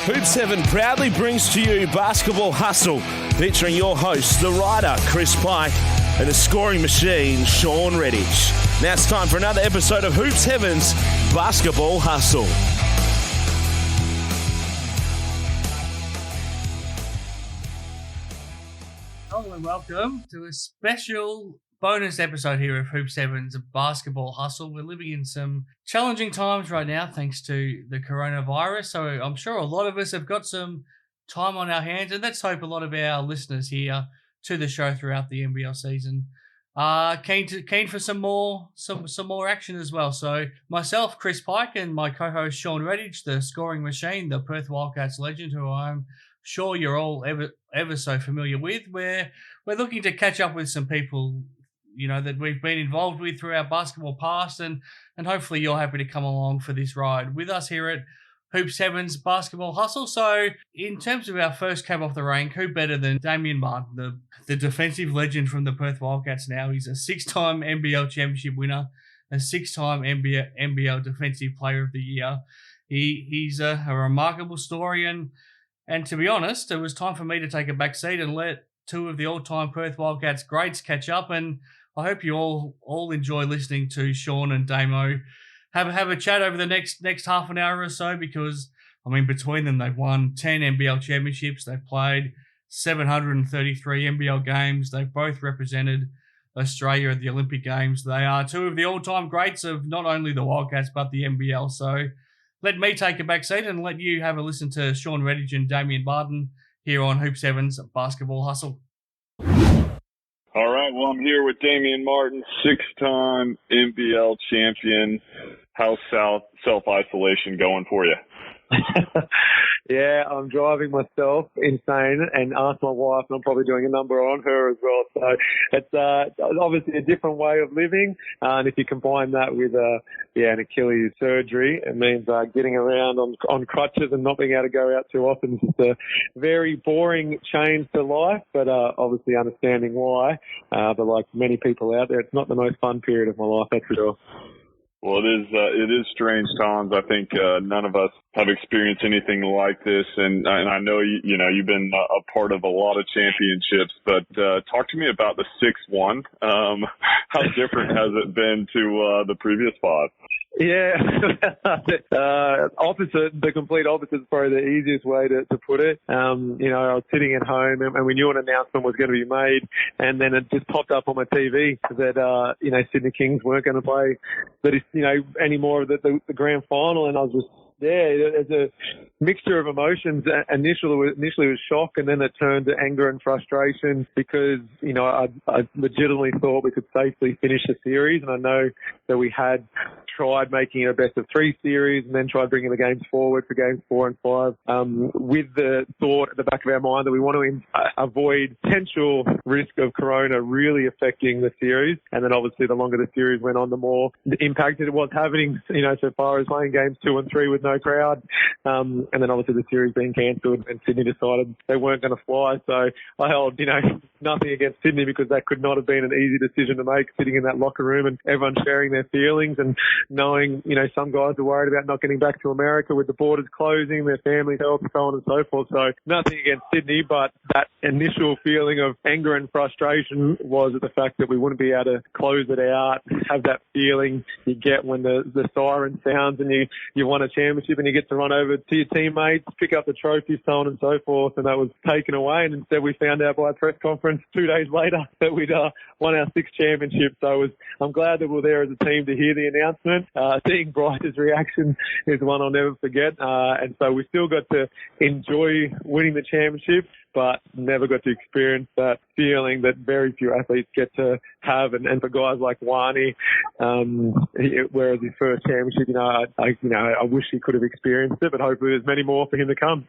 Hoop 7 proudly brings to you Basketball Hustle, featuring your hosts, the writer, Chris Pike, and the scoring machine, Shawn Redhage. Now it's time for another episode of Hoop 7's Basketball Hustle. Hello and welcome to a special bonus episode here of Hoop 7's Basketball Hustle. We're living in some challenging times right now thanks to the coronavirus, so I'm sure a lot of us have got some time on our hands, and let's hope a lot of our listeners here to the show throughout the NBL season keen for some more action as well. So myself, Chris Pike, and my co-host Shawn Redhage, the scoring machine, the Perth Wildcats legend, who I'm sure you're all ever so familiar with. We're looking to catch up with some people, you know, that we've been involved with through our basketball past, and hopefully you're happy to come along for this ride with us here at Hoop 7's Basketball Hustle. So in terms of our first cab off the rank, who better than Damian Martin, the defensive legend from the Perth Wildcats now. He's a 6-time NBL championship winner, a 6-time NBL Defensive Player of the Year. He's a remarkable story, and to be honest, it was time for me to take a back seat and let two of the all-time Perth Wildcats greats catch up, and I hope you all enjoy listening to Shawn and Damo have a chat over the next half an hour or so, because, I mean, between them, they've won 10 NBL championships, they've played 733 NBL games, they've both represented Australia at the Olympic Games. They are two of the all-time greats of not only the Wildcats, but the NBL. So let me take a back seat and let you have a listen to Shawn Redhage and Damian Martin here on Hoop 7's Basketball Hustle. All right, well, I'm here with Damian Martin, 6-time NBL champion. How's self-isolation going for you? Yeah, I'm driving myself insane and asked my wife, and I'm probably doing a number on her as well. So it's obviously a different way of living. And if you combine that with an Achilles surgery, it means getting around on crutches and not being able to go out too often. It's just a very boring change to life, but obviously understanding why. But like many people out there, it's not the most fun period of my life, that's for sure. Well, it is strange times. I think none of us have experienced anything like this, and I know you've been a part of a lot of championships. But talk to me about the 6-1. How different has it been to the previous 5? Yeah, the complete opposite is probably the easiest way to put it. I was sitting at home and we knew an announcement was going to be made, and then it just popped up on my TV that, Sydney Kings weren't going to play any more of the grand final, and I was just, there's a mixture of emotions. Initially it was shock, and then it turned to anger and frustration because, I legitimately thought we could safely finish the series. And I know that we had tried making it a best-of-3 series and then tried bringing the games forward for games 4 and 5 with the thought at the back of our mind that we want to avoid potential risk of corona really affecting the series. And then obviously the longer the series went on, the more the impact it was having, so far as playing games 2 and 3 with no crowd. And then obviously the series being cancelled, and Sydney decided they weren't going to fly. So I held, nothing against Sydney, because that could not have been an easy decision to make, sitting in that locker room and everyone sharing their feelings and knowing, some guys are worried about not getting back to America with the borders closing, their family health, so on and so forth. So nothing against Sydney, but that initial feeling of anger and frustration was at the fact that we wouldn't be able to close it out, have that feeling you get when the siren sounds and you won a championship and you get to run over to your teammates, pick up the trophy, so on and so forth, and that was taken away. And instead we found out by a press conference 2 days later that we'd won our 6th championship. So I'm glad that we're there as a team to hear the announcement. Seeing Bryce's reaction is one I'll never forget. And so we still got to enjoy winning the championship, but never got to experience that feeling that very few athletes get to have. And for guys like Wani, whereas his first championship, I wish he could have experienced it, but hopefully there's many more for him to come.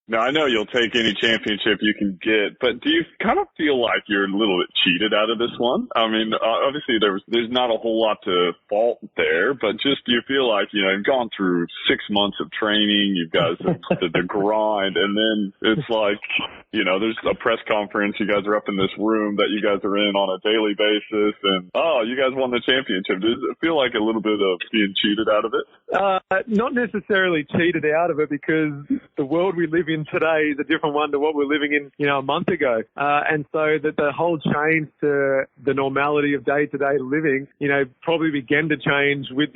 Now, I know you'll take any championship you can get, but do you kind of feel like you're a little bit cheated out of this one? I mean, obviously there's not a whole lot to fault there, but just do you feel like, you've gone through 6 months of training, you guys have the grind, and then it's like, there's a press conference, you guys are up in this room that you guys are in on a daily basis, and, you guys won the championship. Does it feel like a little bit of being cheated out of it? Not necessarily cheated out of it, because the world we live in today is a different one to what we're living in, a month ago. And so that the whole change to the normality of day-to-day living, probably began to change with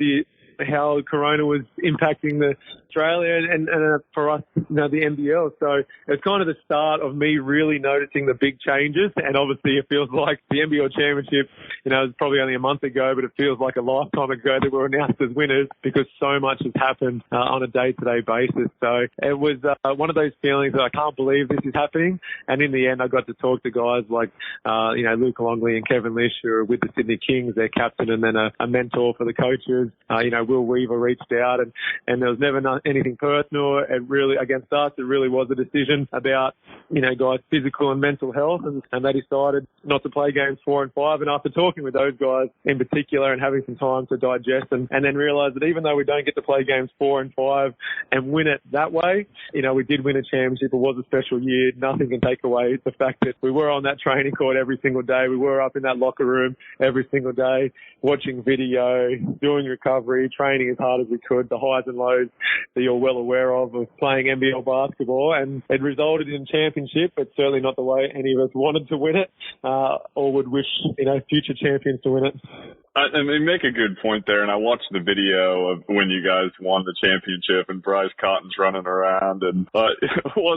how Corona was impacting Australia and for us, the NBL. So it's kind of the start of me really noticing the big changes. And obviously it feels like the NBL championship, it was probably only a month ago, but it feels like a lifetime ago that we were announced as winners, because so much has happened on a day-to-day basis. So it was one of those feelings that I can't believe this is happening. And in the end, I got to talk to guys like, Luke Longley and Kevin Lish, who are with the Sydney Kings, their captain, and then a mentor for the coaches. Will Weaver reached out, and there was never anything personal. It really, against us, it really was a decision about, guys' physical and mental health, and they decided not to play games 4 and 5. And after talking with those guys in particular and having some time to digest and then realize that even though we don't get to play games 4 and 5 and win it that way, we did win a championship. It was a special year. Nothing can take away the fact that we were on that training court every single day. We were up in that locker room every single day, watching video, doing recovery, training as hard as we could, the highs and lows that you're well aware of playing NBL basketball, and it resulted in a championship, but certainly not the way any of us wanted to win it, or would wish, future champions to win it. I mean, make a good point there, and I watched the video of when you guys won the championship and Bryce Cotton's running around, and was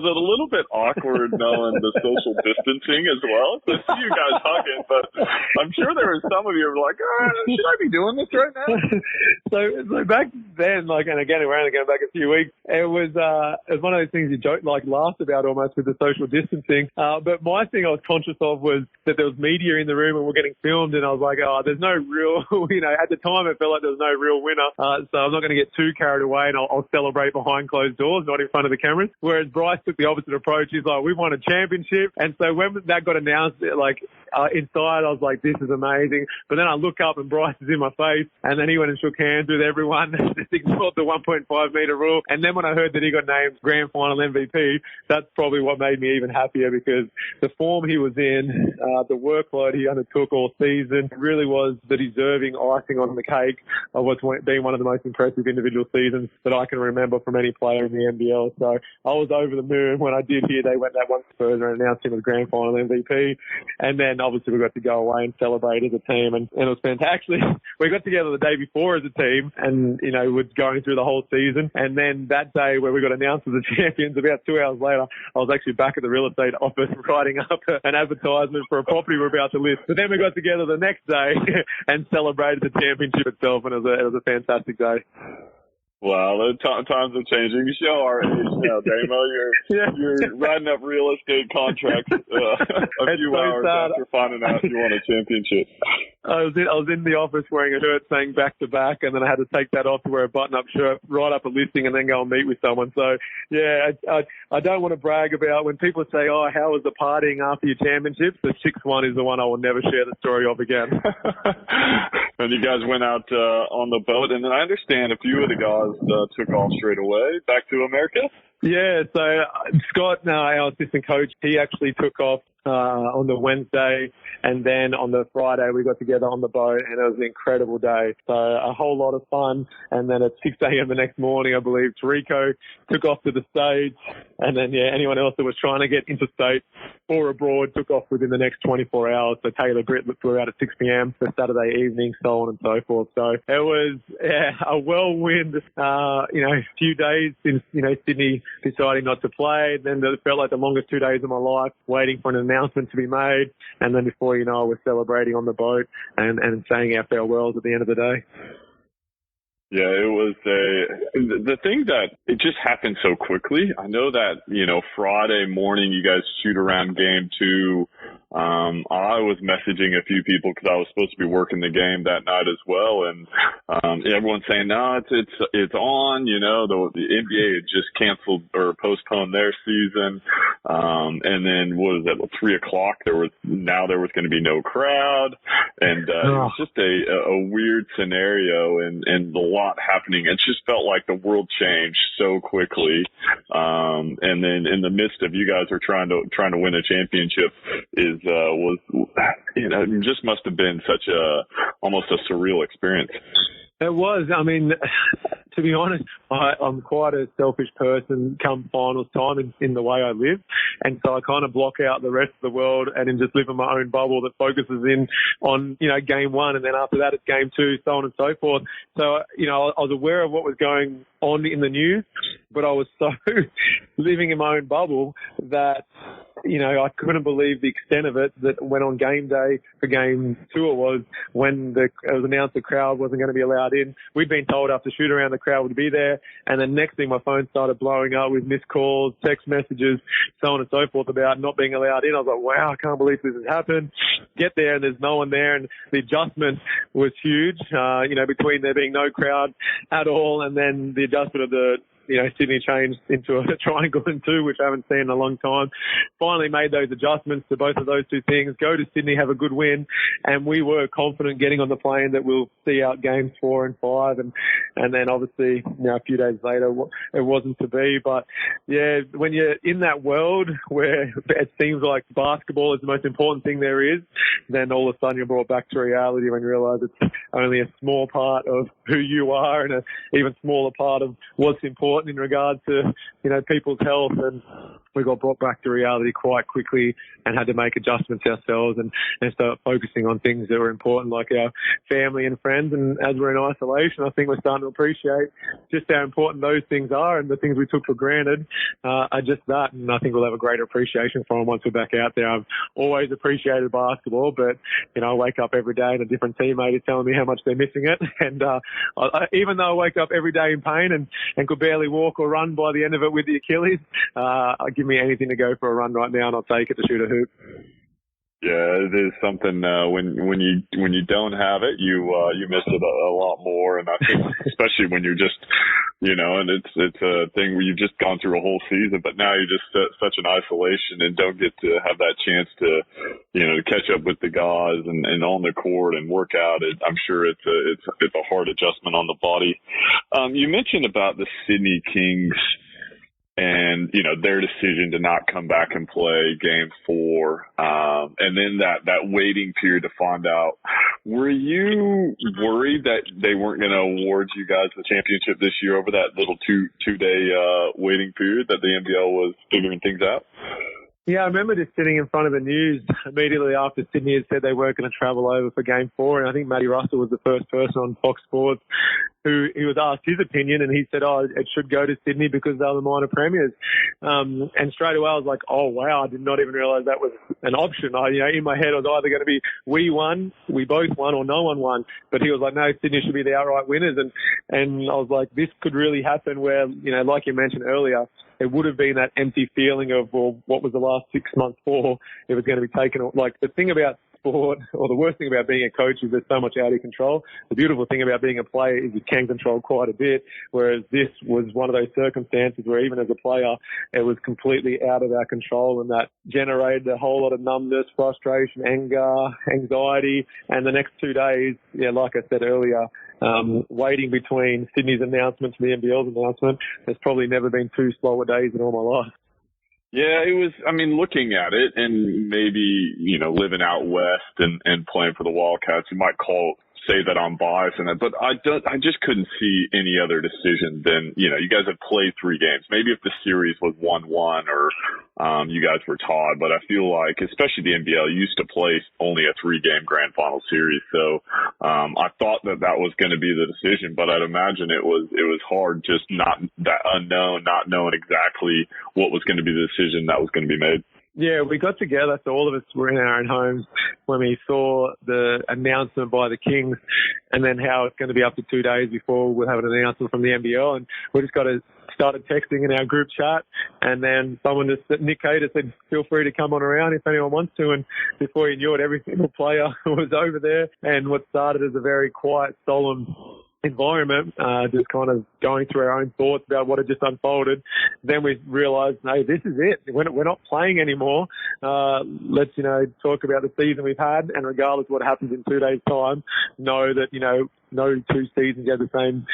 it a little bit awkward knowing the social distancing as well to see you guys hugging? But I'm sure there were some of you who were like, should I be doing this right now? So back then, and again, we're only going back a few weeks, it was one of those things you laughed about almost with the social distancing. But my thing I was conscious of was that there was media in the room and we're getting filmed, and I was like, there's no real, at the time it felt like there was no real winner. So I'm not going to get too carried away, and I'll celebrate behind closed doors, not in front of the cameras. Whereas Bryce took the opposite approach. He's like, we've won a championship. And so when that got announced, inside I was like, this is amazing. But then I look up and Bryce is in my face, and then he went and shook hands with everyone, just ignored the 1.5 meter rule. And then when I heard that he got named grand final MVP, that's probably what made me even happier, because the form he was in, the workload he undertook all season, really was the deserving icing on the cake of what's being one of the most impressive individual seasons that I can remember from any player in the NBL. So I was over the moon when I did hear they went that one further and announced him as grand final MVP. And then obviously we got to go away and celebrate as a team, and it was fantastic. Actually, we got together the day before as a team, and we're going through the whole season. And then that day where we got announced as the champions, about 2 hours later, I was actually back at the real estate office writing up an advertisement for a property we're about to list. But then we got together the next day and celebrated the championship itself, and it was a fantastic day. Wow, times are changing. You show our age now, Damo. You're writing up real estate contracts a few hours after finding out you won a championship. I was in the office wearing a shirt saying back to back, and then I had to take that off to wear a button-up shirt, write up a listing, and then go and meet with someone. So, yeah, I don't want to brag about when people say, how was the partying after your championship? The 6-1 is the one I will never share the story of again. And you guys went out on the boat, and then I understand a few of the guys took off straight away back to America. Yeah, so Scott, our assistant coach, he actually took off on the Wednesday, and then on the Friday we got together on the boat, and it was an incredible day. So a whole lot of fun. And then at 6 a.m. the next morning, I believe, Tarico took off to the States, and then anyone else that was trying to get interstate or abroad took off within the next 24 hours. So Taylor Britt flew out at 6 p.m. for Saturday evening, so on and so forth. So it was a whirlwind, few days since Sydney deciding not to play. Then it felt like the longest 2 days of my life, waiting for an announcement to be made, and then before you know it, we're celebrating on the boat and saying our farewells at the end of the day. Yeah, it was the thing that it just happened so quickly. I know that, Friday morning you guys shoot around game 2 I was messaging a few people because I was supposed to be working the game that night as well, and everyone's saying, no, it's on. You know, the NBA had just canceled or postponed their season, and then what was that? 3:00 there was going to be no crowd, and it was just a weird scenario and a lot happening. It just felt like the world changed so quickly, and then in the midst of you guys are trying to win a championship it just must have been such almost a surreal experience. It was. I mean, to be honest, I'm quite a selfish person come finals time in the way I live. And so I kind of block out the rest of the world and then just live in my own bubble that focuses in on, game one. And then after that, it's game two, so on and so forth. So, I was aware of what was going on in the news, but I was so living in my own bubble that, I couldn't believe the extent of it that went on game day for game two. It was when it was announced the crowd wasn't going to be allowed in. We'd been told after shoot around the crowd would be there. And then next thing my phone started blowing up with missed calls, text messages, so on and so forth about not being allowed in. I was like, wow, I can't believe this has happened. Get there and there's no one there. And the adjustment was huge, between there being no crowd at all and then the adjustment of the Sydney changed into a triangle and two, which I haven't seen in a long time. Finally made those adjustments to both of those two things, go to Sydney, have a good win, and we were confident getting on the plane that we'll see out games 4 and 5, and then obviously, a few days later, it wasn't to be. But yeah, when you're in that world where it seems like basketball is the most important thing there is, then all of a sudden you're brought back to reality when you realise it's only a small part of who you are and an even smaller part of what's important in regard to, people's health. And we got brought back to reality quite quickly and had to make adjustments ourselves and start focusing on things that were important, like our family and friends. And as we're in isolation, I think we're starting to appreciate just how important those things are, and the things we took for granted are just that. And I think we'll have a greater appreciation for them once we're back out there. I've always appreciated basketball, but, I wake up every day and a different teammate is telling me how much they're missing it. And even though I wake up every day in pain and could barely walk or run by the end of it with the Achilles, give me anything to go for a run right now and I'll take it to shoot a hoop. Yeah, it is something when you don't have it, you miss it a lot more. And I think especially when you're just, and it's a thing where you've just gone through a whole season, but now you're just such an isolation and don't get to have that chance to, to catch up with the guys and on the court and work out. I'm sure it's a hard adjustment on the body. You mentioned about the Sydney Kings and, their decision to not come back and play game 4. And then that waiting period to find out. Were you worried that they weren't going to award you guys the championship this year over that little two-day waiting period that the NBL was figuring things out? Yeah, I remember just sitting in front of the news immediately after Sydney had said they weren't going to travel over for game 4. And I think Matty Russell was the first person on Fox Sports who he was asked his opinion, and he said, it should go to Sydney because they're the minor premiers. And straight away I was like, oh, wow, I did not even realise that was an option. In my head it was either going to be we won, we both won, or no one won. But he was like, no, Sydney should be the outright winners. And I was like, this could really happen where, like you mentioned earlier, it would have been that empty feeling of, well, what was the last 6 months for? It was going to be taken. Like, the thing about sport, or the worst thing about being a coach, is there's so much out of control. The beautiful thing about being a player is you can control quite a bit, whereas this was one of those circumstances where even as a player, it was completely out of our control, and that generated a whole lot of numbness, frustration, anger, anxiety. And the next 2 days, like I said earlier, waiting between Sydney's announcement to the NBL's announcement, there's probably never been 2 slower days in all my life. Yeah, it was, looking at it and maybe, living out west and playing for the Wildcats, you might say that I'm biased in it, but I just couldn't see any other decision than, you guys have played 3 games. Maybe if the series was 1-1 or, you guys were tied, but I feel like, especially the NBL, used to play only a 3-game grand final series. So, I thought that was going to be the decision, but I'd imagine it was hard, just not that unknown, not knowing exactly what was going to be the decision that was going to be made. Yeah, we got together, so all of us were in our own homes when we saw the announcement by the Kings, and then how it's going to be up to 2 days before we'll have an announcement from the NBL, and we just started texting in our group chat, and then Nick Cater said, feel free to come on around if anyone wants to, and before you knew it, every single player was over there, and what started as a very quiet, solemn environment, just kind of going through our own thoughts about what had just unfolded. Then we realised, hey, this is it. We're not playing anymore. Let's, talk about the season we've had, and regardless of what happens in 2 days' time, know that, no two seasons have the same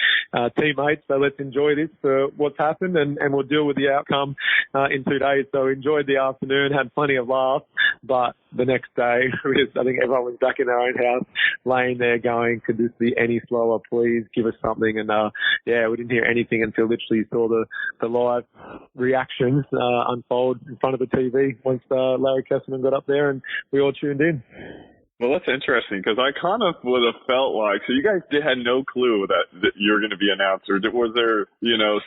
teammates. So let's enjoy this for what's happened, and we'll deal with the outcome in 2 days. So enjoyed the afternoon, had plenty of laughs, but the next day, I think everyone was back in their own house, laying there going, could this be any slower? Please give us something. And we didn't hear anything until literally saw the live reactions unfold in front of the TV once Larry Kesselman got up there, and we all tuned in. Well, that's interesting because I kind of would have felt like, so you guys had no clue that you were going to be announced, or was there,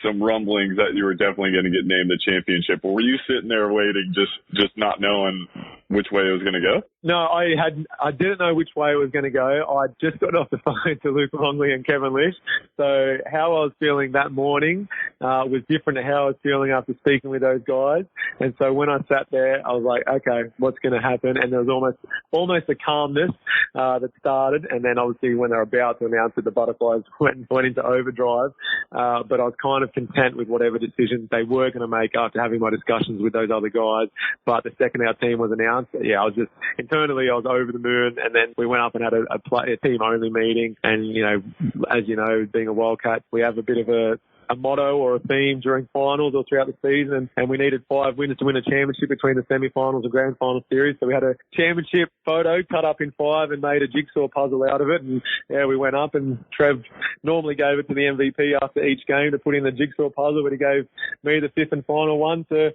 some rumblings that you were definitely going to get named the championship, or were you sitting there waiting, just not knowing which way it was going to go? No, I didn't know which way it was going to go. I just got off the phone to Luke Longley and Kevin Lish. So how I was feeling that morning was different to how I was feeling after speaking with those guys. And so when I sat there, I was like, okay, what's going to happen? And there was almost a calmness that started. And then obviously when they were about to announce it, the butterflies went into overdrive. But I was kind of content with whatever decisions they were going to make after having my discussions with those other guys. But the second our team was announced, I was just internally, I was over the moon. And then we went up and had a team-only meeting. And, as you know, being a Wildcat, we have a bit of a motto or a theme during finals or throughout the season, and we needed 5 winners to win a championship between the semi-finals and grand final series. So we had a championship photo cut up in 5 and made a jigsaw puzzle out of it. And we went up, and Trev normally gave it to the MVP after each game to put in the jigsaw puzzle, but he gave me the 5th and final one to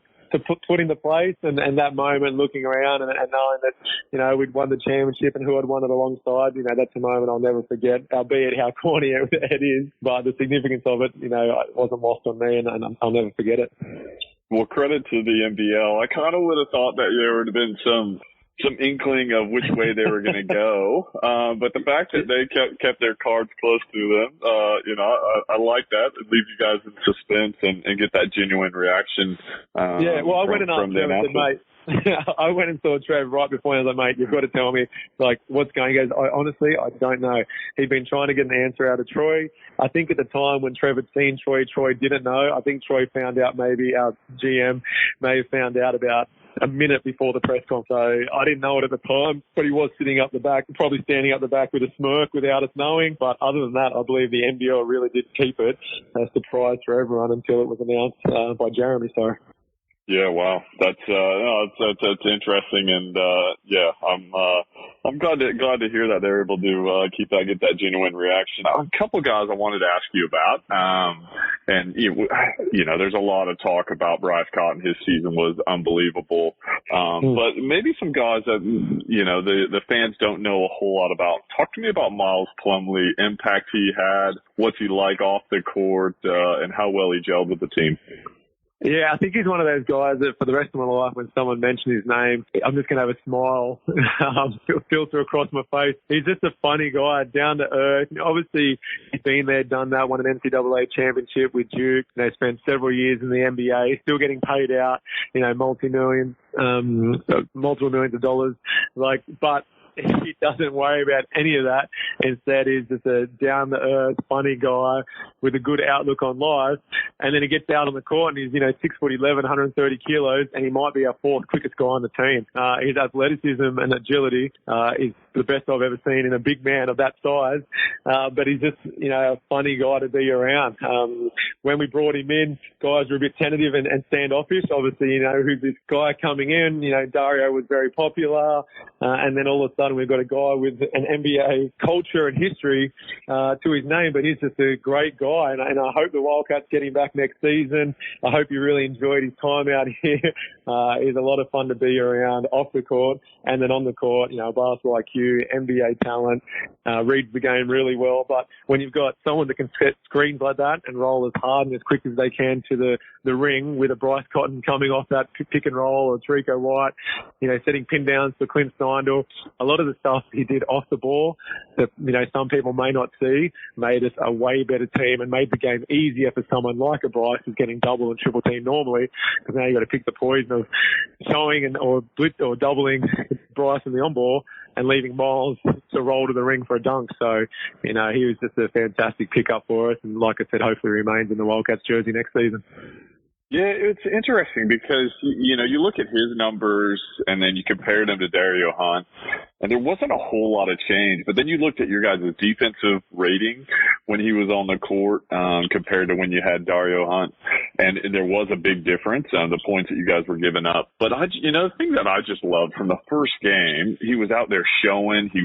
put into place, and that moment looking around and knowing that, we'd won the championship and who I'd won it alongside, that's a moment I'll never forget, albeit how corny it is, but the significance of it, it wasn't lost on me, and I'll never forget it. Well, credit to the NBL. I kind of would have thought that there would have been some inkling of which way they were going to go. But the fact that they kept their cards close to them, I like that. It leaves you guys in suspense and get that genuine reaction. I went and asked Trev and said, mate, I went and saw Trev right before, and I was like, mate, you've got to tell me, what's going on. He goes, honestly, I don't know. He'd been trying to get an answer out of Troy. I think at the time when Trev had seen Troy didn't know. I think Troy found out, maybe our GM may have found out about a minute before the press conference. So I didn't know it at the time, but he was sitting up the back, probably standing up the back with a smirk without us knowing. But other than that, I believe the NBL really did keep it a surprise for everyone until it was announced by Jeremy. So. Yeah, wow, that's interesting, and I'm glad to hear that they're able to get that genuine reaction. A couple guys I wanted to ask you about, and there's a lot of talk about Bryce Cotton. His season was unbelievable, but maybe some guys that the fans don't know a whole lot about. Talk to me about Miles Plumlee, impact he had, what's he like off the court, and how well he gelled with the team. Yeah, I think he's one of those guys that for the rest of my life, when someone mentions his name, I'm just going to have a smile filter across my face. He's just a funny guy, down to earth. Multi he's been there, done that, won an NCAA championship with Duke. Spent several years in the NBA, still getting paid out, multiple millions of dollars. But he doesn't worry about any of that. Instead, he's just a down-the-earth, funny guy with a good outlook on life. And then he gets out on the court and he's, 6'11", 130 kilos, and he might be our 4th quickest guy on the team. His athleticism and agility is the best I've ever seen in a big man of that size. But he's just, a funny guy to be around. When we brought him in, guys were a bit tentative and standoffish. Obviously, who's this guy coming in? Dario was very popular. And then all of a sudden we've got a guy with an NBA culture and history to his name, but he's just a great guy. And I hope the Wildcats get him back next season. I hope he really enjoyed his time out here. He's a lot of fun to be around off the court and then on the court, basketball IQ, NBA talent, reads the game really well. But when you've got someone that can set screens like that and roll as hard and as quick as they can to the ring with a Bryce Cotton coming off that pick and roll, or Trico White, setting pin downs for Clint Steindl, a lot of the stuff he did off the ball that, some people may not see made us a way better team and made the game easier for someone like a Bryce who's getting double and triple team normally, because now you've got to pick the poison of showing or blitz or doubling Bryce in the on ball and leaving Miles to roll to the ring for a dunk. So, he was just a fantastic pickup for us. And like I said, hopefully remains in the Wildcats jersey next season. Yeah, it's interesting because, you look at his numbers and then you compare them to Dario Hunt, and there wasn't a whole lot of change. But then you looked at your guys' defensive rating when he was on the court compared to when you had Dario Hunt, and there was a big difference on the points that you guys were giving up. But the thing that I just loved from the first game, he was out there showing. He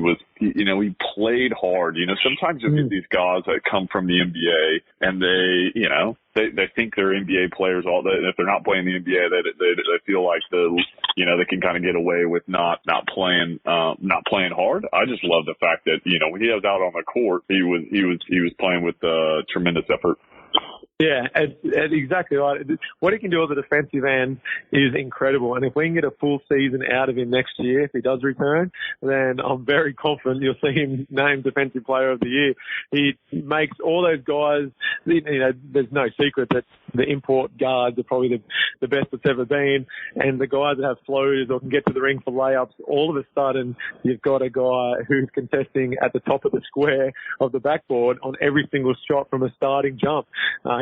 played hard. Sometimes you get these guys that come from the NBA and they think they're NBA players all day. And if they're not playing the NBA, they feel like they can kind of get away with not playing hard. I just love the fact that when he was out on the court, he was playing with tremendous effort. Yeah, exactly right. What he can do as a defensive end is incredible. And if we can get a full season out of him next year, if he does return, then I'm very confident you'll see him named Defensive Player of the Year. He makes all those guys, there's no secret that the import guards are probably the best that's ever been. And the guys that have floaters or can get to the ring for layups, all of a sudden you've got a guy who's contesting at the top of the square of the backboard on every single shot from a starting jump.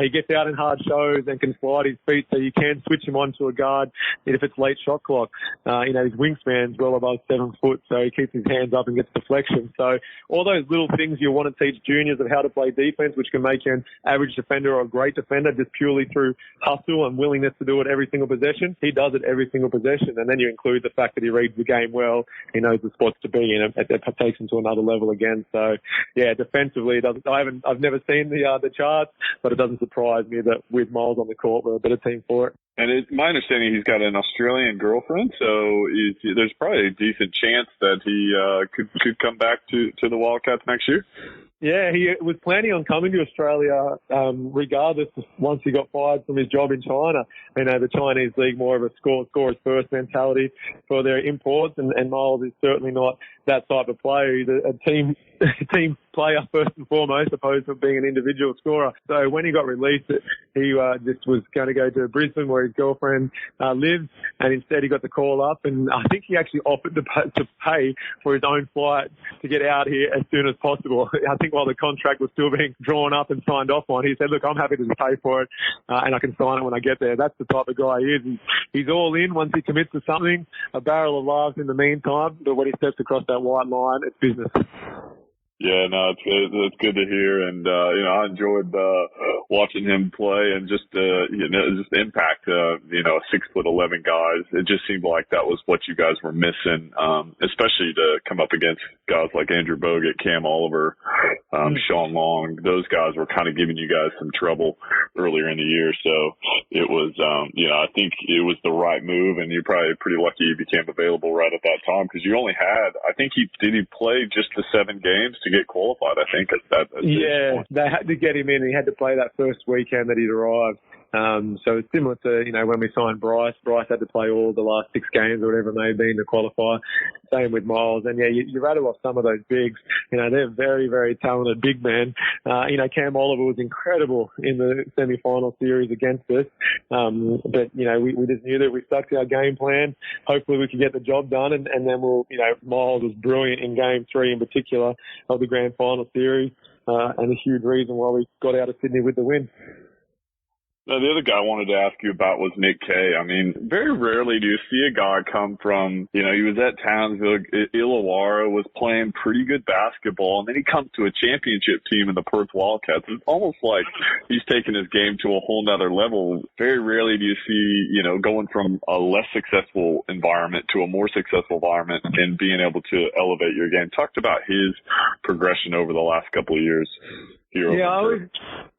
He gets out in hard shows and can slide his feet, so you can switch him onto a guard if it's late shot clock. His wingspan's well above 7 foot, so he keeps his hands up and gets deflection. So all those little things you want to teach juniors of how to play defense, which can make you an average defender or a great defender just purely through hustle and willingness to do it every single possession. He does it every single possession, and then you include the fact that he reads the game well. He knows the spots to be in. It takes him to another level again. So yeah, defensively, I've never seen the charts, but it doesn't surprise me that with Miles on the court, we're a better team for it. And my understanding, he's got an Australian girlfriend, so there's probably a decent chance that he could come back to the Wildcats next year. Yeah, he was planning on coming to Australia regardless once he got fired from his job in China. The Chinese league more of a scorers first mentality for their imports, and Miles is certainly not that type of player. He's a team player first and foremost, opposed to being an individual scorer. So when he got released, he just was going to go to Brisbane where his girlfriend lives, and instead he got the call up, and I think he actually offered to pay for his own flight to get out here as soon as possible. I think while the contract was still being drawn up and signed off on, he said, look, I'm happy to pay for it and I can sign it when I get there. That's the type of guy he is. He's all in once he commits to something, a barrel of laughs in the meantime, but when he steps across that white line, it's business. Yeah, no, it's good to hear, and I enjoyed watching him play and just impact. 6'11" guys. It just seemed like that was what you guys were missing, especially to come up against guys like Andrew Bogut, Cam Oliver, Shawn Long. Those guys were kind of giving you guys some trouble earlier in the year, so it was, I think it was the right move, and you're probably pretty lucky he became available right at that time because you only had, I think he played just the 7 games to get qualified, I think. Yeah, they had to get him in. He had to play that first weekend that he'd arrived. So it's similar to, when we signed Bryce. Bryce had to play all the last 6 games or whatever it may have been to qualify. Same with Miles. And yeah, you rattle off some of those bigs. They're very, very talented big men. Cam Oliver was incredible in the semi-final series against us. But, we just knew that we stuck to our game plan. Hopefully we could get the job done. And then Miles was brilliant in game 3 in particular of the grand final series. And a huge reason why we got out of Sydney with the win. Now, the other guy I wanted to ask you about was Nick Kay. I mean, very rarely do you see a guy come from, he was at Townsville, Illawarra, was playing pretty good basketball, and then he comes to a championship team in the Perth Wildcats. It's almost like he's taken his game to a whole nother level. Very rarely do you see, going from a less successful environment to a more successful environment and being able to elevate your game. Talked about his progression over the last couple of years. Yeah, I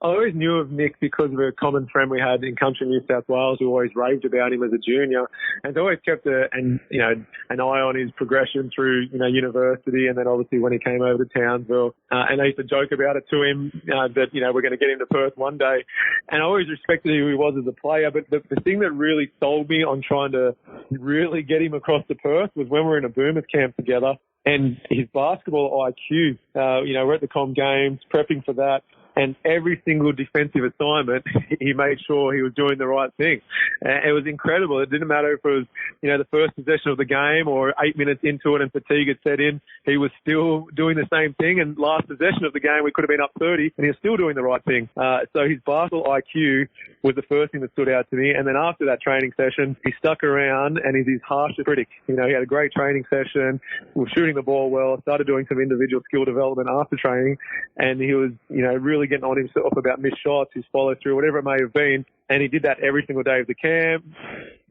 always knew of Nick because of a common friend we had in country New South Wales who always raved about him as a junior, and always kept an eye on his progression through university, and then obviously when he came over to Townsville, and I used to joke about it to him that we're going to get him to Perth one day, and I always respected who he was as a player. But the thing that really sold me on trying to really get him across to Perth was when we were in a Boomers camp together. And his basketball IQ, we're at the Com Games, prepping for that. And every single defensive assignment, he made sure he was doing the right thing. And it was incredible. It didn't matter if it was, the first possession of the game or 8 minutes into it and fatigue had set in. He was still doing the same thing. And last possession of the game, we could have been up 30, and he was still doing the right thing. So his basketball IQ was the first thing that stood out to me. And then after that training session, he stuck around and he's his harshest critic. He had a great training session. We were shooting the ball well, started doing some individual skill development after training. And he was, really getting on himself about missed shots, his follow through, whatever it may have been. And he did that every single day of the camp,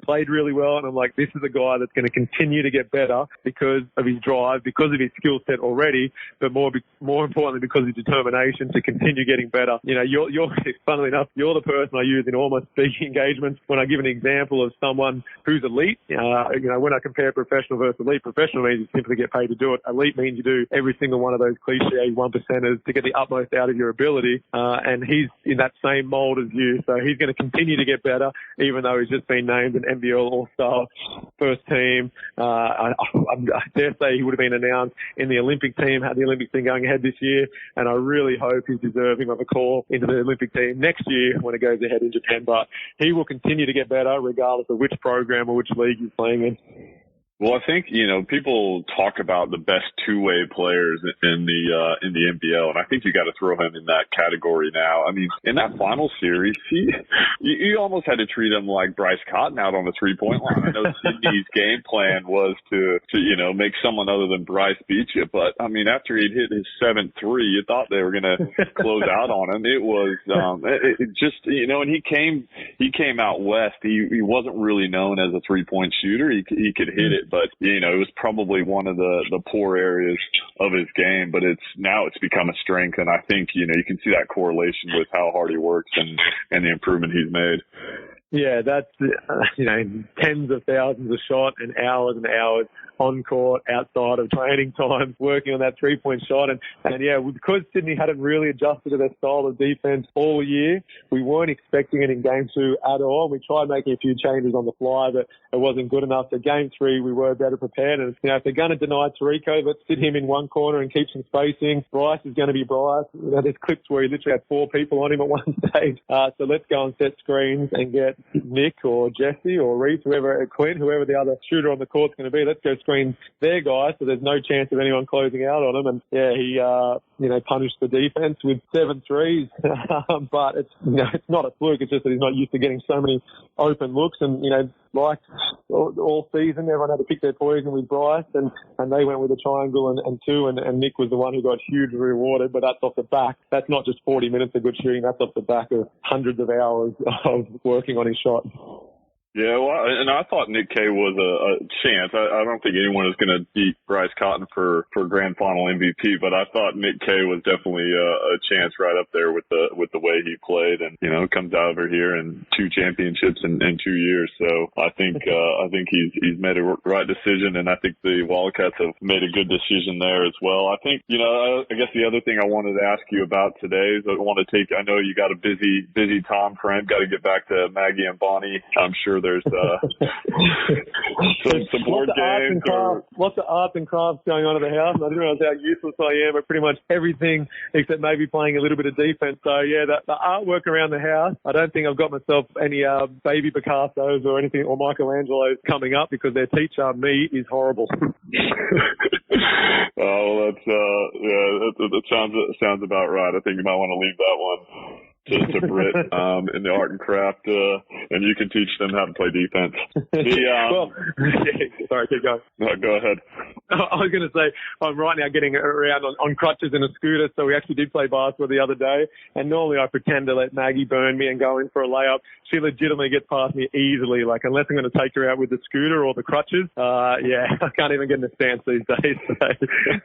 played really well. And I'm like, this is a guy that's going to continue to get better because of his drive, because of his skill set already, but more importantly, because of his determination to continue getting better. You're funnily enough, you're the person I use in all my speaking engagements when I give an example of someone who's elite. When I compare professional versus elite, professional means you simply get paid to do it. Elite means you do every single one of those cliche 1%ers to get the utmost out of your ability. And he's in that same mold as you. So he's going to continue to get better, even though he's just been named an NBL All-Star first team. I dare say he would have been announced in the Olympic team, had the Olympic team going ahead this year, and I really hope he's deserving of a call into the Olympic team next year when it goes ahead in Japan. But he will continue to get better regardless of which program or which league he's playing in. Well, I think, people talk about the best two-way players in the NBL, and I think you got to throw him in that category now. I mean, in that final series, you almost had to treat him like Bryce Cotton out on the three-point line. I know Sydney's game plan was to make someone other than Bryce beat you, but I mean, after he'd hit his 7th three, you thought they were going to close out on him. It was, and he came out west. He wasn't really known as a three-point shooter. He could hit it. But, it was probably one of the poor areas of his game, but it's become a strength. And I think, you can see that correlation with how hard he works and the improvement he's made. Yeah, that's, tens of thousands of shots and hours on court, outside of training time, working on that three-point shot. And yeah, because Sydney hadn't really adjusted to their style of defense all year, we weren't expecting it in Game 2 at all. We tried making a few changes on the fly, but it wasn't good enough. So Game 3, we were better prepared. And, if they're going to deny Tarico, let's sit him in one corner and keep some spacing. Bryce is going to be Bryce. There's clips where he literally had 4 people on him at one stage. So let's go and set screens and get Nick or Jesse or Reese, Quinn, whoever the other shooter on the court's going to be. Let's go screen their guys so there's no chance of anyone closing out on him. And yeah, he punished the defense with 7 threes. But it's not a fluke. It's just that he's not used to getting so many open looks. And like all season, everyone had to pick their poison with Bryce, and they went with a triangle and 2, and Nick was the one who got hugely rewarded. But that's off the back. That's not just 40 minutes of good shooting. That's off the back of hundreds of hours of working on his shot. Yeah, well, and I thought Nick Kay was a chance. I don't think anyone is going to beat Bryce Cotton for Grand Final MVP, but I thought Nick Kay was definitely a chance right up there with the way he played, and comes out over here in 2 championships in 2 years. So I think he's made a right decision, and I think the Wildcats have made a good decision there as well. I think I guess the other thing I wanted to ask you about today is I know you got a busy time frame. Got to get back to Maggie and Bonnie. I'm sure there's some board games. Lots of arts and crafts going on at the house. I didn't realize how useless I am at pretty much everything except maybe playing a little bit of defense. So yeah, the artwork around the house, I don't think I've got myself any baby Picassos or anything or Michelangelos coming up because their teacher, me, is horrible. Oh, that sounds about right. I think you might want to leave that one. to Britt in the art and craft, and you can teach them how to play defense. Sorry, keep going. No, go ahead. I was going to say, I'm right now getting around on crutches in a scooter, so we actually did play basketball the other day, and normally I pretend to let Maggie burn me and go in for a layup. She legitimately gets past me easily, like unless I'm going to take her out with the scooter or the crutches. I can't even get in the stance these days. So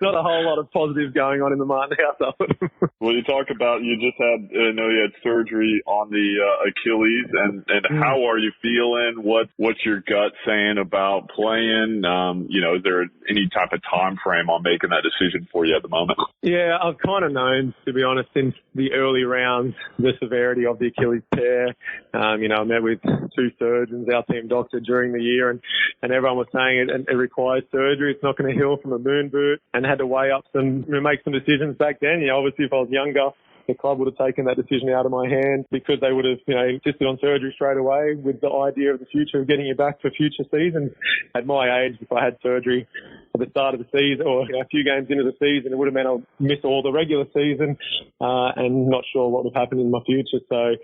not a whole lot of positives going on in the Martin household. Well, you talk about you just had, you had surgery on the Achilles, and how are you feeling? What's your gut saying about playing? Is there any type of time frame on making that decision for you at the moment? Yeah, I've kind of known, to be honest, since the early rounds, the severity of the Achilles tear. I met with two surgeons, our team doctor, during the year, and everyone was saying it requires surgery. It's not going to heal from a moon boot, and had to weigh up make some decisions back then. Obviously, if I was younger, the club would have taken that decision out of my hands because they would have, insisted on surgery straight away with the idea of the future of getting you back for future seasons. At my age, if I had surgery at the start of the season or a few games into the season, it would have meant I'll miss all the regular season and not sure what would happen in my future. So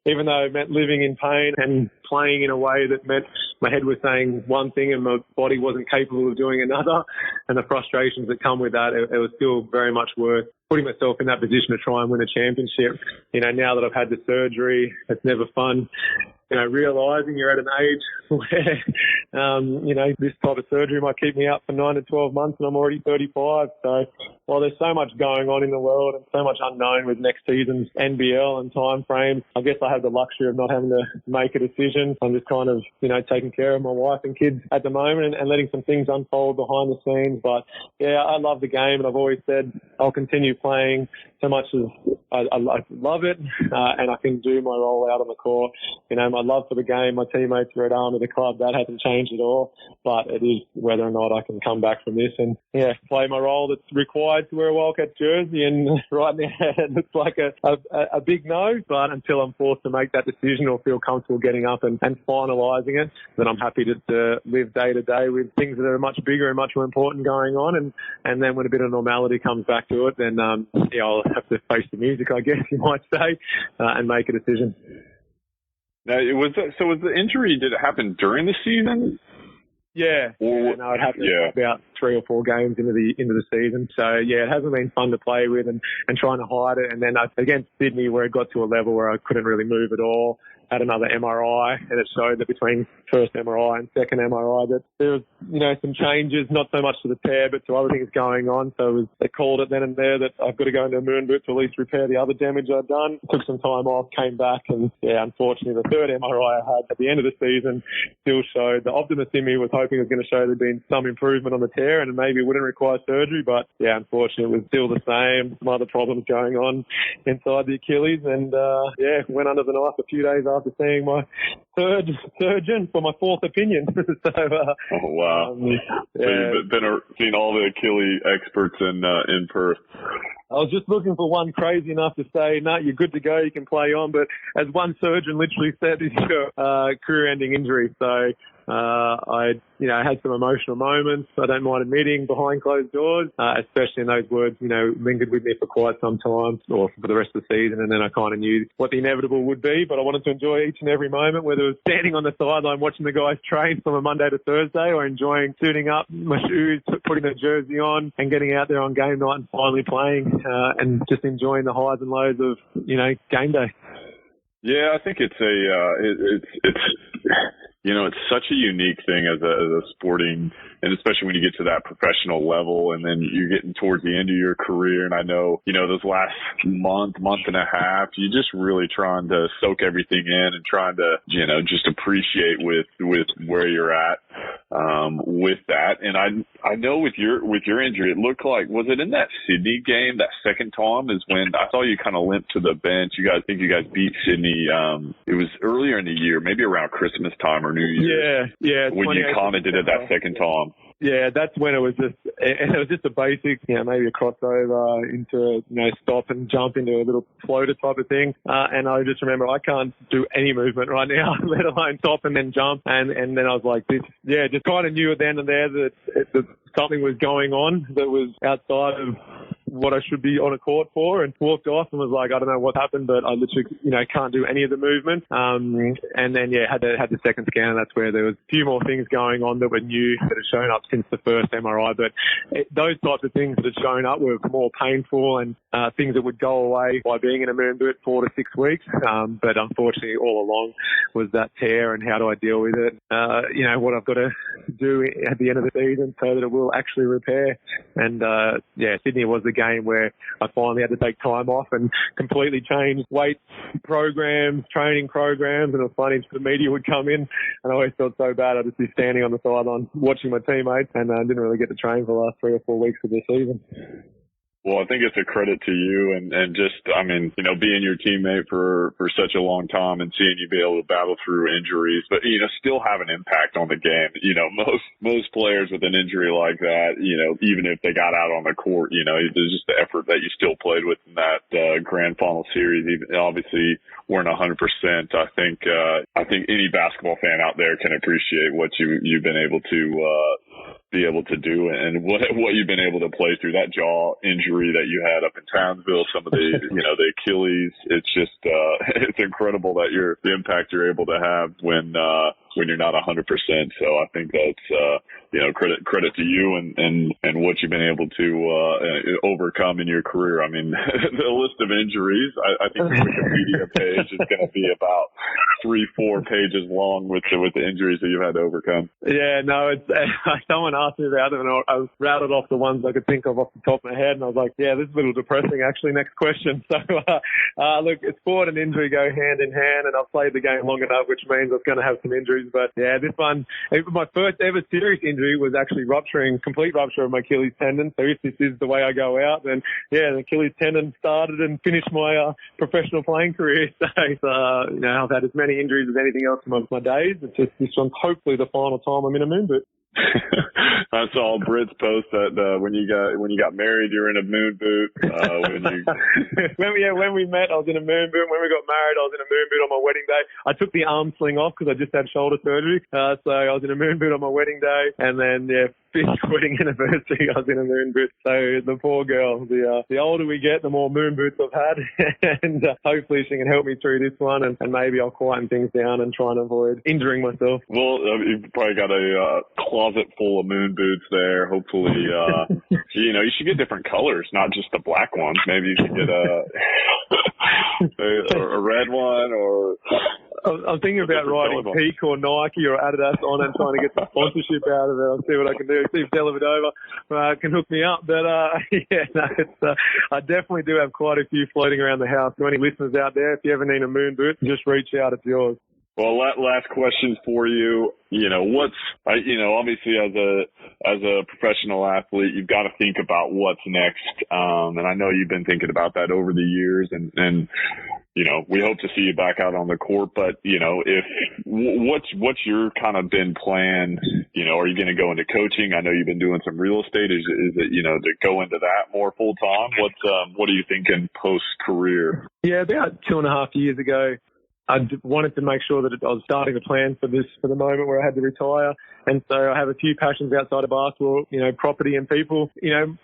even though it meant living in pain and playing in a way that meant my head was saying one thing and my body wasn't capable of doing another, and the frustrations that come with that, it was still very much worth putting myself in that position to try and win a championship. Now that I've had the surgery, it's never fun. Realising you're at an age where, this type of surgery might keep me up for 9 to 12 months and I'm already 35. So while there's so much going on in the world and so much unknown with next season's NBL and time frames, I guess I have the luxury of not having to make a decision. I'm just kind of, taking care of my wife and kids at the moment and letting some things unfold behind the scenes. But yeah, I love the game, and I've always said I'll continue playing so much as I love it, and I can do my role out on the court. My love for the game, my teammates are at arm of the club, that hasn't changed at all. But it is whether or not I can come back from this and play my role that's required to wear a Wildcats jersey. And right now it looks like a big no, but until I'm forced to make that decision or feel comfortable getting up and finalising it, then I'm happy to live day to day with things that are much bigger and much more important going on. And then when a bit of normality comes back to it, then I'll have to face the music, I guess you might say, and make a decision. Now, was the injury, did it happen during the season? Yeah. It happened about 3 or 4 games into the season. So yeah, it hasn't been fun to play with and trying to hide it. And then against Sydney, where it got to a level where I couldn't really move at all, had another MRI, and it showed that between first MRI and second MRI that there was, some changes, not so much to the tear, but to other things going on. So they called it then and there that I've got to go into a moon boot to at least repair the other damage I'd done. Took some time off, came back, and unfortunately the third MRI I had at the end of the season still showed, the optimist in me was hoping it was going to show there'd been some improvement on the tear and maybe it wouldn't require surgery, but unfortunately it was still the same. Some other problems going on inside the Achilles, and went under the knife a few days after seeing my third surgeon for my fourth opinion. So, oh wow! So you've seen all the Achilles experts in Perth. I was just looking for one crazy enough to say, no, you're good to go, you can play on. But as one surgeon literally said, it's your career-ending injury. So I had some emotional moments, I don't mind admitting, behind closed doors, especially in those words, lingered with me for quite some time, or for the rest of the season. And then I kind of knew what the inevitable would be, but I wanted to enjoy each and every moment, whether it was standing on the sideline watching the guys train from a Monday to Thursday, or enjoying suiting up my shoes, putting the jersey on and getting out there on game night and finally playing, and just enjoying the highs and lows of, game day. Yeah, I think it's it's such a unique thing as a sporting, and especially when you get to that professional level, and then you're getting towards the end of your career. And I know, those last month and a half, you're just really trying to soak everything in and trying to, just appreciate with where you're at, with that. And I know with your injury, it looked like, was it in that Sydney game, that second time is when I saw you kind of limp to the bench. You guys beat Sydney. It was earlier in the year, maybe around Christmas time or New Year's. Yeah. When you commented at that second time. Yeah, that's when it was just a basic, maybe a crossover into, stop and jump into a little floater type of thing. And I just remember I can't do any movement right now, let alone stop and then jump. And then I was like, just kind of knew then and there that something was going on that was outside of what I should be on a court for, and walked off and was like, I don't know what happened, but I literally, can't do any of the movement. And then, had the second scan, and that's where there was a few more things going on that were new that had shown up since the first MRI. But those types of things that had shown up were more painful and things that would go away by being in a moon boot 4 to 6 weeks. But unfortunately, all along was that tear, and how do I deal with it? What I've got to do at the end of the season so that it will actually repair. And Sydney was the game where I finally had to take time off and completely change weight programs, training programs. And it was funny, the media would come in, and I always felt so bad. I'd just be standing on the sideline watching my teammates, and I didn't really get to train for the last 3 or 4 weeks of the season. Well, I think it's a credit to you and just, being your teammate for such a long time and seeing you be able to battle through injuries, but, still have an impact on the game. Most players with an injury like that, even if they got out on the court, there's just the effort that you still played with in that grand final series. Even, obviously weren't 100%. I think any basketball fan out there can appreciate what you've been able to do and what you've been able to play through. That jaw injury that you had up in Townsville, some of the the Achilles, it's just it's incredible that the impact you're able to have when you're not 100%. So I think that's credit to you and what you've been able to overcome in your career. I mean, the list of injuries, I think the Wikipedia page is going to be about 3-4 pages long with the injuries that you've had to overcome. Yeah, no, it's someone asked me about them, and I routed off the ones I could think of off the top of my head, and I was like, yeah, this is a little depressing, actually. Next question. So, look, sport and injury go hand in hand, and I've played the game long enough, which means I'm going to have some injuries. But yeah, this one, my first ever serious injury was actually complete rupture of my Achilles tendon. So if this is the way I go out, then yeah, the Achilles tendon started and finished my professional playing career. So, I've had as many injuries as anything else in my days. It's just this one's hopefully the final time I'm in a moon boot. I saw Britt's post that when you got married, you were in a moon boot. When we met, I was in a moon boot. When we got married, I was in a moon boot on my wedding day. I took the arm sling off because I just had shoulder surgery. So I was in a moon boot on my wedding day, and then fifth wedding anniversary, I was in a moon boot. So the poor girl, the older we get, the more moon boots I've had, and hopefully she can help me through this one, and maybe I'll quieten things down and try and avoid injuring myself. Well, you've probably got a closet full of moon boots there. Hopefully, you should get different colors, not just the black ones. Maybe you should get a red one, or I'm thinking about writing Peak or Nike or Adidas on and trying to get some sponsorship out of it. I'll see what I can do. See if Dellavedova can hook me up. But I definitely do have quite a few floating around the house. So any listeners out there, if you ever need a moon boot, just reach out. It's yours. Well, last question for you. Obviously as a professional athlete, you've got to think about what's next. And I know you've been thinking about that over the years, and we hope to see you back out on the court. But what's your kind of been plan? Are you going to go into coaching? I know you've been doing some real estate. Is it to go into that more full time? What are you thinking post career? Yeah, about 2.5 years ago, I wanted to make sure that I was starting to plan for the moment where I had to retire. And so I have a few passions outside of basketball, property and people,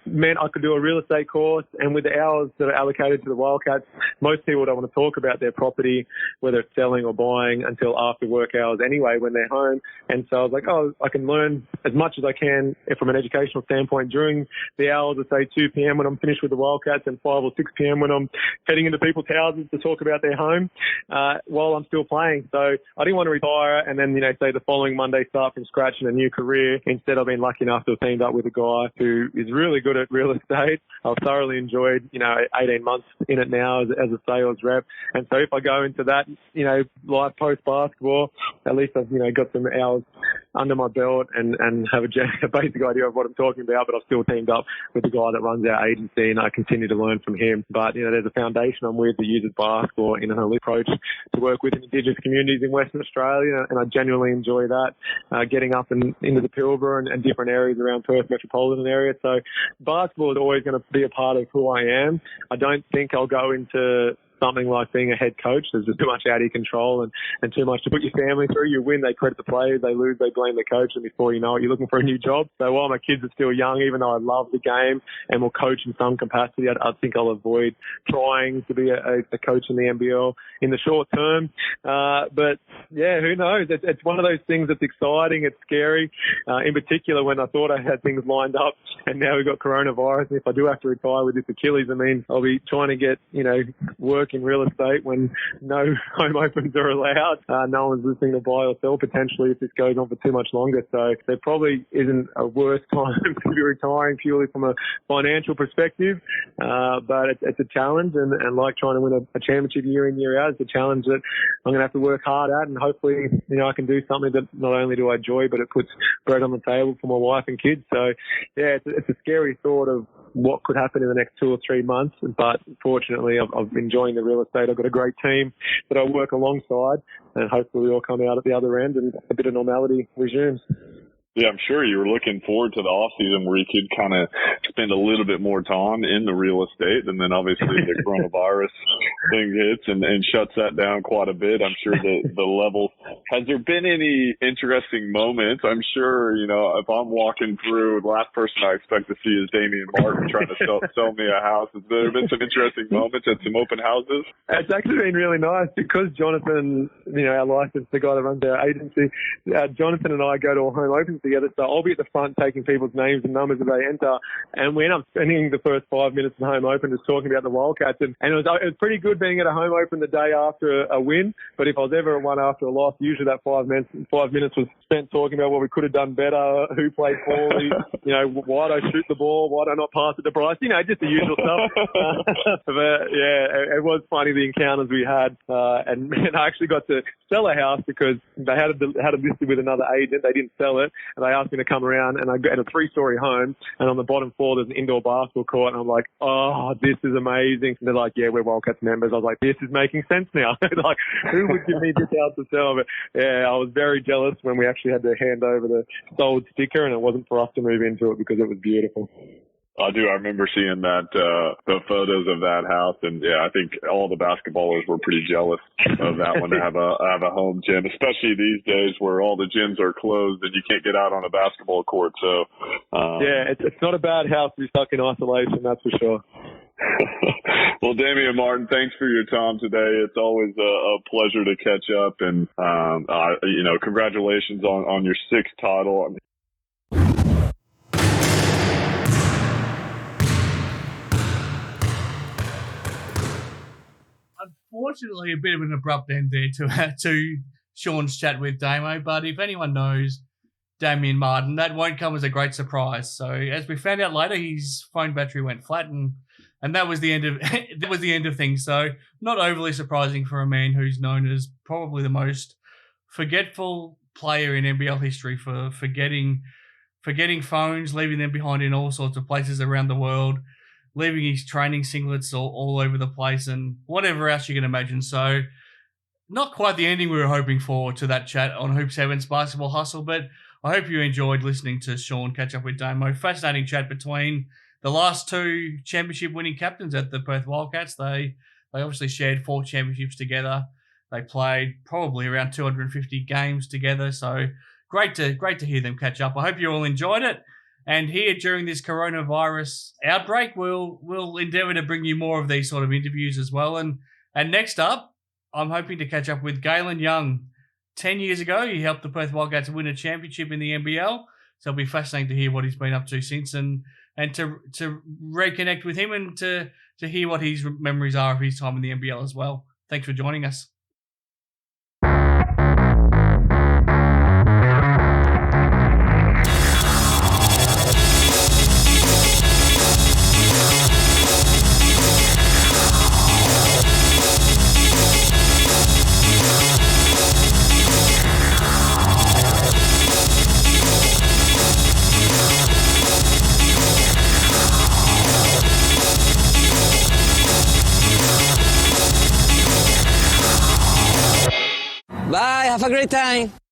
meant I could do a real estate course. And with the hours that are allocated to the Wildcats, most people don't want to talk about their property, whether it's selling or buying, until after work hours anyway, when they're home. And so I was like, I can learn as much as I can from an educational standpoint during the hours of, say, 2 p.m. when I'm finished with the Wildcats, and 5 or 6 p.m. when I'm heading into people's houses to talk about their home, while I'm still playing. So I didn't want to retire and then, say the following Monday start from scratch in a new career. Instead, I've been lucky enough to have teamed up with a guy who is really good at real estate. I've thoroughly enjoyed, 18 months in it now as a sales rep. And so if I go into that, life post basketball, at least I've, got some hours under my belt and have a basic idea of what I'm talking about, but I've still teamed up with the guy that runs our agency, and I continue to learn from him. But, there's a foundation I'm with that uses basketball in a holistic approach to work with Indigenous communities in Western Australia, and I genuinely enjoy that, getting up and into the Pilbara and different areas around Perth metropolitan area. So basketball is always going to be a part of who I am. I don't think I'll go into something like being a head coach. There's just too much out of your control and too much to put your family through. You win, they credit the players. They lose, they blame the coach. And before you know it, you're looking for a new job. So while my kids are still young, even though I love the game and will coach in some capacity, I think I'll avoid trying to be a coach in the NBL in the short term. But yeah, who knows? It's one of those things that's exciting. It's scary. In particular, when I thought I had things lined up and now we've got coronavirus. And if I do have to retire with this Achilles, I mean, I'll be trying to get, work in real estate when no home opens are allowed. No one's listening to buy or sell potentially if this goes on for too much longer. So there probably isn't a worse time to be retiring purely from a financial perspective. But it's a challenge, and like trying to win a championship year in, year out, it's a challenge that I'm going to have to work hard at, and hopefully, I can do something that not only do I enjoy, but it puts bread on the table for my wife and kids. So yeah, it's a scary thought of what could happen in the next 2 or 3 months. But fortunately, I've been enjoying the real estate. I've got a great team that I work alongside, and hopefully we all come out at the other end and a bit of normality resumes. Yeah, I'm sure you were looking forward to the off season where you could kind of spend a little bit more time in the real estate, and then obviously the coronavirus thing hits and shuts that down quite a bit. I'm sure the level. Has there been any interesting moments? I'm sure, if I'm walking through, the last person I expect to see is Damian Martin trying to sell me a house. Has there been some interesting moments at some open houses? It's actually been really nice because Jonathan, our licensed, the guy that runs our agency, Jonathan and I go to a home open together, so I'll be at the front taking people's names and numbers as they enter, and we end up spending the first 5 minutes in home open just talking about the Wildcats, and it was pretty good being at a home open the day after a win. But if I was ever at one after a loss, usually that 5 minutes was spent talking about what we could have done better, who played poorly, why did I shoot the ball, why did I not pass it to Bryce, just the usual stuff. But yeah, it was funny the encounters we had, and I actually got to sell a house because they had it listed with another agent. They didn't sell it, and they asked me to come around, and I got a 3-story home, and on the bottom floor there's an indoor basketball court, and I'm like, oh, this is amazing. And they're like, yeah, we're Wildcats members. I was like, this is making sense now. Like, who would give me this house to sell? But yeah, I was very jealous when we actually had to hand over the sold sticker, and it wasn't for us to move into it because it was beautiful. I do. I remember seeing that, the photos of that house, and yeah, I think all the basketballers were pretty jealous of that one to have a home gym, especially these days where all the gyms are closed and you can't get out on a basketball court. So, yeah, it's not a bad house to be stuck in isolation, that's for sure. Well, Damian Martin, thanks for your time today. It's always a pleasure to catch up, and congratulations on your 6th title. Unfortunately, a bit of an abrupt end there to Shawn's chat with Damo, but if anyone knows Damian Martin, that won't come as a great surprise. So as we found out later, his phone battery went flat, and that was the end of things. So not overly surprising for a man who's known as probably the most forgetful player in NBL history for forgetting phones, leaving them behind in all sorts of places around the world, leaving his training singlets all over the place, and whatever else you can imagine. So not quite the ending we were hoping for to that chat on Hoop 7's Basketball Hustle, but I hope you enjoyed listening to Shawn catch up with Damo. Fascinating chat between the last 2 championship-winning captains at the Perth Wildcats. They obviously shared 4 championships together. They played probably around 250 games together, so great to hear them catch up. I hope you all enjoyed it. And here during this coronavirus outbreak, we'll endeavour to bring you more of these sort of interviews as well. And next up, I'm hoping to catch up with Galen Young. 10 years ago, he helped the Perth Wildcats win a championship in the NBL. So it'll be fascinating to hear what he's been up to since, and to reconnect with him, and to hear what his memories are of his time in the NBL as well. Thanks for joining us. Bye, have a great time.